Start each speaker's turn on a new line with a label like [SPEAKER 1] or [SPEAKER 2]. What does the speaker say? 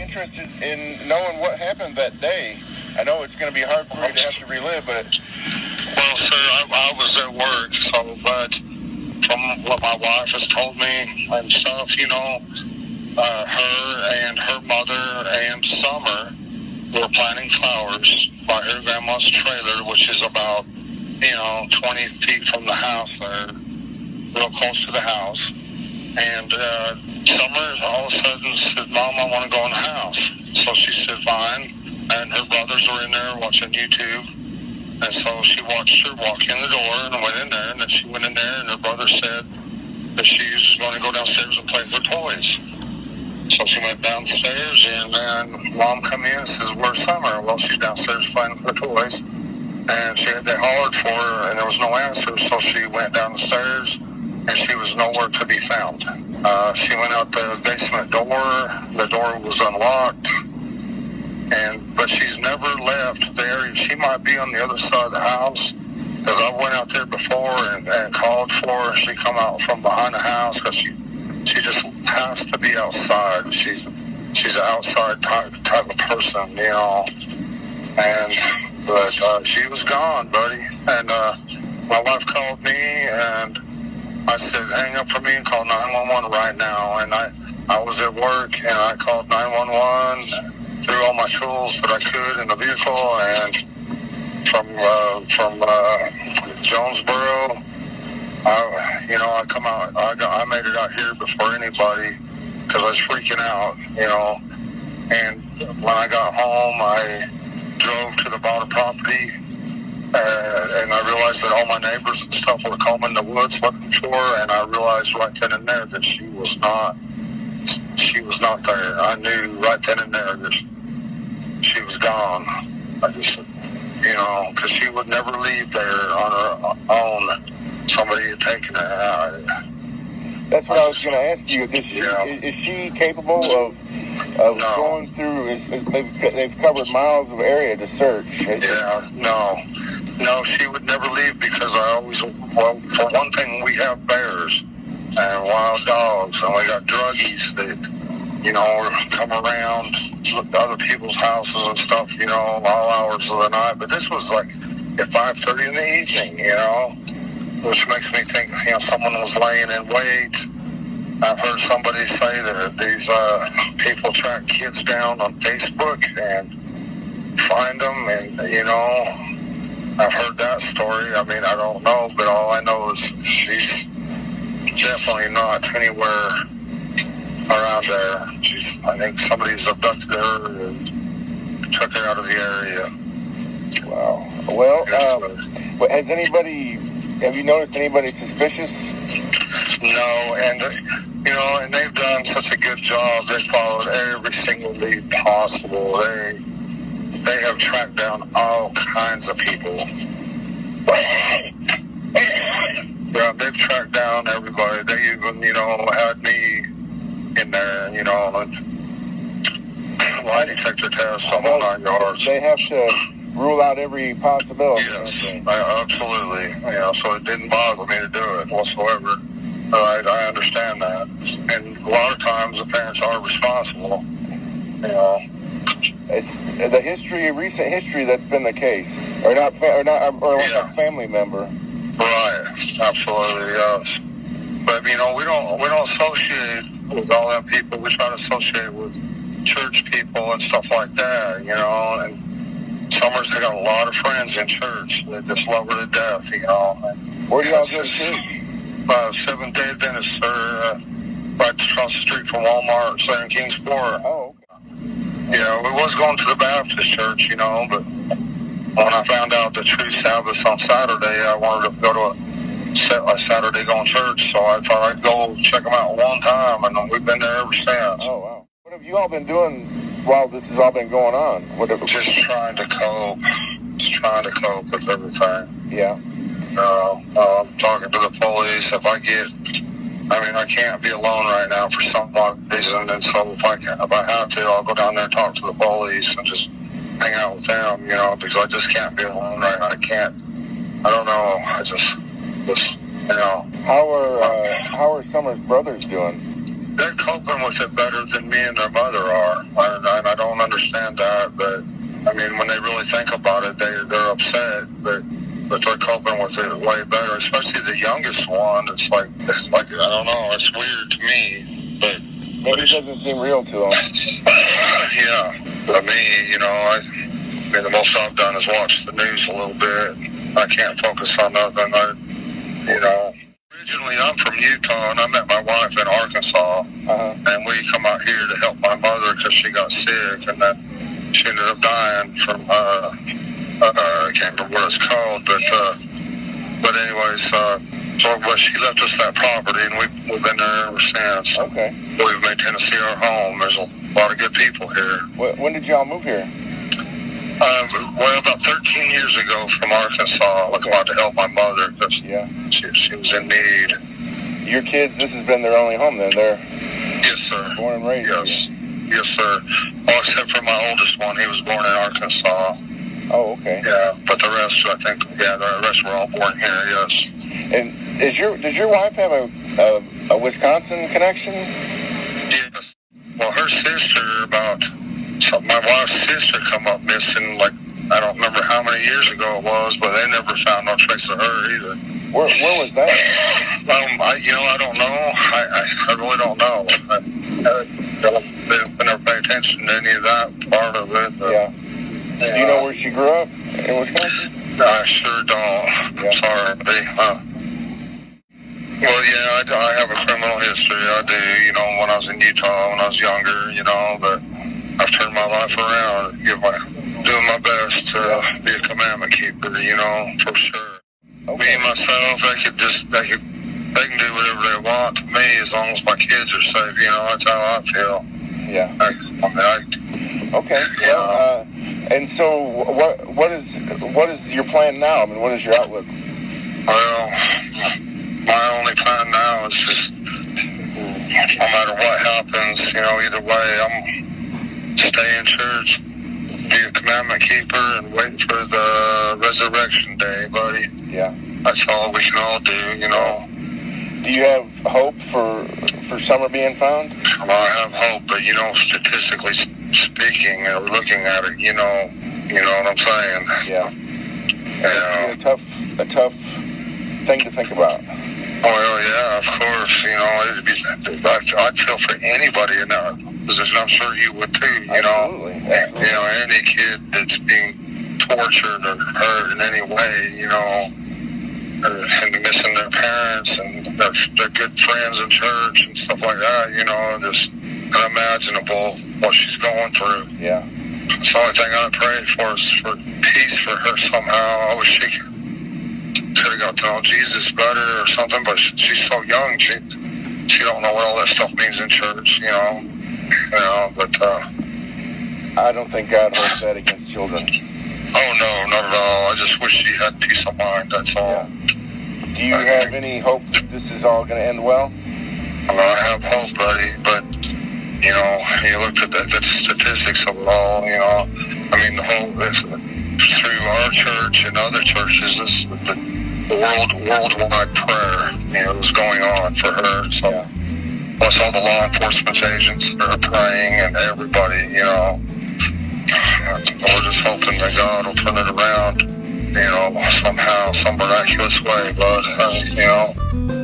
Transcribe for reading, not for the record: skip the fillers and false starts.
[SPEAKER 1] interested in knowing what happened that day. I know it's going to be hard for you to have to relive, but...
[SPEAKER 2] Well, sir, I was at work, so, but from what my wife has told me and stuff, her and her mother and Summer were planting flowers by her grandma's trailer, which is about, 20 feet from the house there, real close to the house. And Summer all of a sudden said, Mom, I want to go in the house. So she said, fine. And her brothers were in there watching YouTube. And so she watched her walk in the door and went in there. And then she went in there, and her brother said that she was going to go downstairs and play with her toys. So she went downstairs, and then Mom come in and says, where's Summer? Well, she's downstairs playing with her toys. And they hollered for her, and there was no answer. So she went down the stairs, and she was nowhere to be found. She went out the basement door. The door was unlocked. But she's never left the area. She might be on the other side of the house, because I went out there before and called for her. She come out from behind the house, because she just has to be outside. She's an outside type of person, But she was gone, buddy. And my wife called me, and I said, hang up for me and call 911 right now. And I was at work, and I called 911, threw all my tools that I could in the vehicle, and from Jonesboro, I come out. I made it out here before anybody, because I was freaking out, And when I got home, I drove to the bottom property, and I realized that all my neighbors and stuff were combing the woods looking for her, and I realized right then and there that she was not there. I knew right then and there that she was gone. I just, because she would never leave there on her own. Somebody had taken her out.
[SPEAKER 1] That's what I was going to ask you. Is she capable of going through? They've covered miles of area to search.
[SPEAKER 2] No, she would never leave, because for one thing, we have bears and wild dogs, and we got druggies that, come around other people's houses and stuff, all hours of the night. But this was like at 5:30 in the evening, which makes me think, someone was laying in wait. I've heard somebody say that these people track kids down on Facebook and find them, and, I've heard that story. I mean, I don't know, but all I know is she's definitely not anywhere around there. I think somebody's abducted her and took her out of the area.
[SPEAKER 1] Wow. Well, have you noticed anybody suspicious?
[SPEAKER 2] No, and they've done such a good job. They followed every single lead possible. They have tracked down all kinds of people. Yeah, they've tracked down everybody. They even, had me in there, lie detector tests, the whole 9 yards.
[SPEAKER 1] They have to rule out every possibility.
[SPEAKER 2] Yes, absolutely. So it didn't bother me to do it whatsoever. I understand that. And a lot of times the parents are responsible,
[SPEAKER 1] It's recent history that's been the case. Or a family member.
[SPEAKER 2] Right, absolutely, yes. But, we don't associate with all them people. We try to associate with church people and stuff like that, and Summers, they got a lot of friends in church. They just love her to death,
[SPEAKER 1] Where do y'all go to church?
[SPEAKER 2] Seventh-day Adventist, sir, right across the street from Walmart, there in Kingsport.
[SPEAKER 1] Oh, okay.
[SPEAKER 2] Yeah, we was going to the Baptist church, but when I found out the true Sabbath on Saturday, I wanted to go to a Saturday going church, so I thought I'd go check them out one time, and we've been there ever since.
[SPEAKER 1] Oh, wow. What have you all been doing while this has all been going on?
[SPEAKER 2] Just trying to cope. With everything.
[SPEAKER 1] Yeah.
[SPEAKER 2] I'm talking to the police. I can't be alone right now for some reason, and so if I have to, I'll go down there and talk to the police and just hang out with them, because I just can't be alone right now. I don't know.
[SPEAKER 1] How are Summer's brothers doing?
[SPEAKER 2] they're coping with it better than me and their mother are. I don't understand that, but I mean, when they really think about it, they're upset, but they're coping with it way better. Especially the youngest one. It's like I don't know. It's weird to me, but
[SPEAKER 1] maybe it doesn't seem real to them.
[SPEAKER 2] Yeah, but me, you know, I mean, the most I've done is watch the news a little bit. I can't focus on nothing. You know. Originally, I'm from Utah, and I met my wife in Arkansas, and we come out here to help my mother because she got sick, and then she ended up dying from, I can't remember what it's called, but anyways, but she left us that property, and we've been there ever since.
[SPEAKER 1] Okay.
[SPEAKER 2] We've made Tennessee our home. There's a lot of good people here.
[SPEAKER 1] When did y'all move here?
[SPEAKER 2] Well, about 13 years ago from Arkansas. I was about to help my mother because she was in need.
[SPEAKER 1] Your kids, this has been their only home then? They're
[SPEAKER 2] Yes, sir.
[SPEAKER 1] Born and raised
[SPEAKER 2] Yes.
[SPEAKER 1] here?
[SPEAKER 2] Yes, sir. Well, except for my oldest one. He was born in Arkansas.
[SPEAKER 1] Oh, okay.
[SPEAKER 2] Yeah, but the rest, I think, the rest were all born here, yes.
[SPEAKER 1] And does your wife have a Wisconsin connection?
[SPEAKER 2] Yes. Well, her sister, my wife's sister come up missing, like, I don't remember how many years ago it was, but they never found no trace of her either.
[SPEAKER 1] Where was that?
[SPEAKER 2] I don't know. I really don't know. I never pay attention to any of that part of it.
[SPEAKER 1] Yeah. Do you know where she grew up in Wisconsin?
[SPEAKER 2] I sure don't. I'm sorry. Well, yeah, I have a criminal history. I do, you know, when I was in Utah, when I was younger, you know, but I've turned my life around, doing my best to be a commandment keeper, you know, for sure. Okay. Me and myself, they can do whatever they want to me as long as my kids are safe, you know, that's how I feel.
[SPEAKER 1] Yeah. Okay. Well, and so what is your plan now? I mean, what is your outlook?
[SPEAKER 2] Well, my only plan now is just, no matter what happens, you know, either way, I'm stay in church, be a commandment keeper, and wait for the resurrection day, buddy.
[SPEAKER 1] Yeah.
[SPEAKER 2] That's all we can all do, you know.
[SPEAKER 1] Do you have hope for Summer being found?
[SPEAKER 2] Well, I have hope, but, you know, statistically speaking, or looking at it, you know what I'm saying?
[SPEAKER 1] Yeah. It's a tough thing to think about.
[SPEAKER 2] Well, yeah, of course. You know, I'd feel for anybody in that position. I'm sure you would too. You
[SPEAKER 1] Absolutely.
[SPEAKER 2] You know, any kid that's being tortured or hurt in any way, you know, and missing their parents and their good friends in church and stuff like that. You know, just unimaginable what she's going through.
[SPEAKER 1] Yeah.
[SPEAKER 2] It's the only thing I pray for is for peace for her somehow. I wish she could have got to know Jesus better or something, but she's so young, she don't know what all that stuff means in church, you know, but
[SPEAKER 1] I don't think God holds that against children.
[SPEAKER 2] Oh no, not at all. I just wish she had peace of mind, that's all.
[SPEAKER 1] Yeah. Do you have any hope that this is all going to end well?
[SPEAKER 2] Well, I have hope, buddy, but you know, you looked at the statistics of it all, you know, I mean, through our church and other churches, the worldwide prayer, you know, was going on for her. So, plus all the law enforcement agents are praying, and everybody, you know, we're just hoping that God will turn it around, you know, somehow, some miraculous way. But you know.